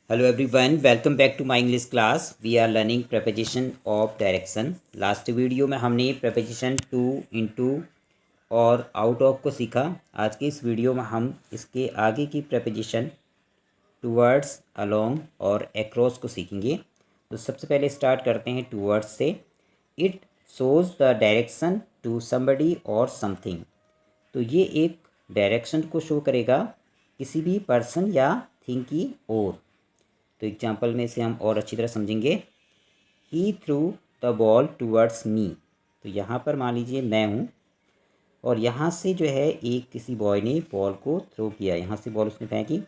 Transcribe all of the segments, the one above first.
Hello everyone, welcome back to my English class. We are learning preposition of direction. Last video में हमने preposition to, into और out of को सीखा. आज के इस वीडियो में हम इसके आगे की preposition towards, along और across को सीखेंगे. तो सबसे पहले स्टार्ट करते हैं towards से. It shows the direction to somebody or something. तो ये एक डायरेक्शन को शो करेगा किसी भी पर्सन या थिंग की ओर. तो एग्जाम्पल में इसे हम और अच्छी तरह समझेंगे. He threw the ball towards me. तो यहाँ पर मान लीजिए मैं हूँ और यहाँ से जो है एक किसी बॉय ने बॉल को थ्रो किया, यहाँ से बॉल उसने फेंकी.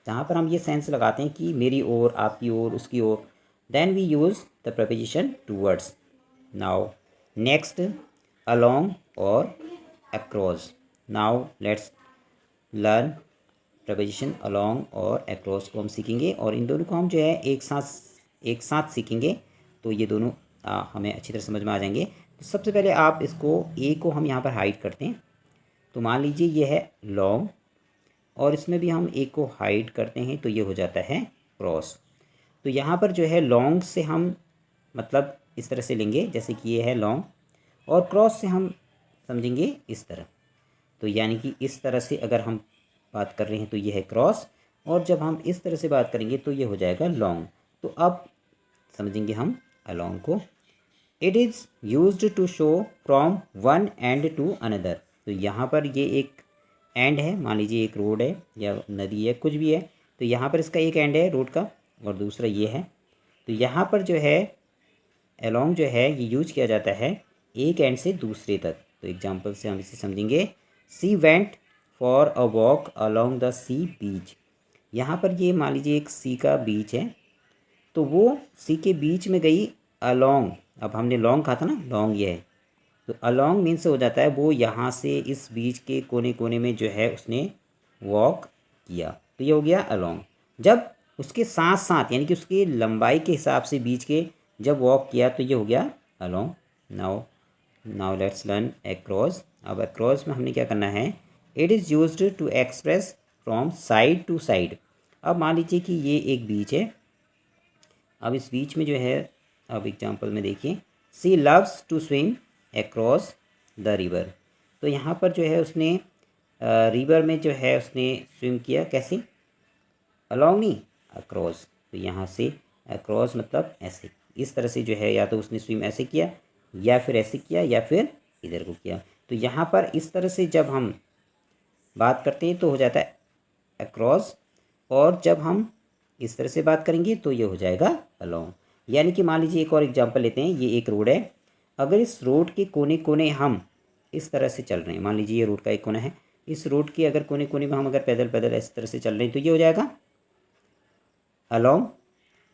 जहाँ पर हम ये सेंस लगाते हैं कि मेरी ओर, आपकी ओर, उसकी ओर, then we use the preposition towards. Now next along और across. Now let's learn preposition along और अक्रॉस को हम सीखेंगे और इन दोनों को हम जो है एक साथ सीखेंगे. तो ये दोनों हमें अच्छी तरह समझ में आ जाएंगे. तो सबसे पहले आप इसको ए को हम यहाँ पर हाइड करते हैं. तो मान लीजिए ये है लॉन्ग और इसमें भी हम ए को हाइड करते हैं तो ये हो जाता है क्रॉस. तो यहाँ पर जो है लॉन्ग से हम मतलब इस तरह से लेंगे जैसे कि ये है लॉन्ग और क्रॉस से हम समझेंगे इस तरह. तो यानी कि इस तरह से अगर हम बात कर रहे हैं तो ये है क्रॉस और जब हम इस तरह से बात करेंगे तो ये हो जाएगा लॉन्ग. तो अब समझेंगे हम अलोंग को. It is used to show from one end to another. तो यहाँ पर ये एक एंड है, मान लीजिए एक रोड है या नदी है, कुछ भी है. तो यहाँ पर इसका एक एंड है रोड का और दूसरा ये है. तो यहाँ पर जो है अलोंग जो है ये यूज किया जाता है एक एंड से दूसरे तक. तो एग्जाम्पल से हम इसे समझेंगे. She went for a walk along the sea beach. यहाँ पर ये मान लीजिए एक सी का बीच है तो वो सी के बीच में गई अलॉन्ग. अब हमने लॉन्ग कहा था ना, लॉन्ग ये है. तो अलॉन्ग मीन्स हो जाता है वो यहाँ से इस बीच के कोने कोने में जो है उसने वॉक किया. तो ये हो गया अलॉन्ग. जब उसके साथ साथ यानी कि उसकी लंबाई के हिसाब से बीच के जब वॉक किया तो ये हो गया along. Now let's learn across. अब अक्रॉस में हमने क्या करना है. It is used to express from side to side. अब मान लीजिए कि ये एक बीच है. अब इस बीच में जो है, अब एग्जांपल में देखिए, she loves to swim across the river. तो यहाँ पर जो है उसने रिवर में जो है उसने स्विम किया. कैसे? अलॉन्ग नहीं, अक्रॉस. तो यहाँ से अक्रॉस मतलब ऐसे, इस तरह से जो है या तो उसने स्विम ऐसे किया या फिर ऐसे किया या फिर इधर को किया. तो यहाँ पर इस तरह से जब हम बात करते हैं तो हो जाता है अक्रॉस और जब हम इस तरह से बात करेंगे तो ये हो जाएगा अलोंग. यानी कि मान लीजिए एक और एग्जांपल लेते हैं. ये एक रोड है. अगर इस रोड के कोने कोने हम इस तरह से चल रहे हैं, मान लीजिए ये रोड का एक कोना है, इस रोड के अगर कोने कोने में हम अगर पैदल पैदल इस तरह से चल रहे हैं तो ये हो जाएगा अलोंग.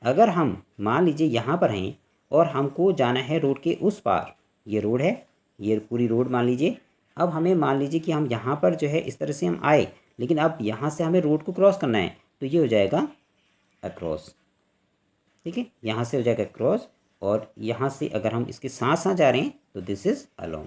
अगर हम मान लीजिए यहाँ पर हैं और हमको जाना है रोड के उस पार, ये रोड है, ये पूरी रोड मान लीजिए. अब हमें मान लीजिए कि हम यहाँ पर जो है इस तरह से हम आए, लेकिन अब यहाँ से हमें रोड को क्रॉस करना है तो ये हो जाएगा अक्रॉस. ठीक है, यहाँ से हो जाएगा क्रॉस और यहाँ से अगर हम इसके साथ साथ जा रहे हैं तो दिस इज़ अलोंग.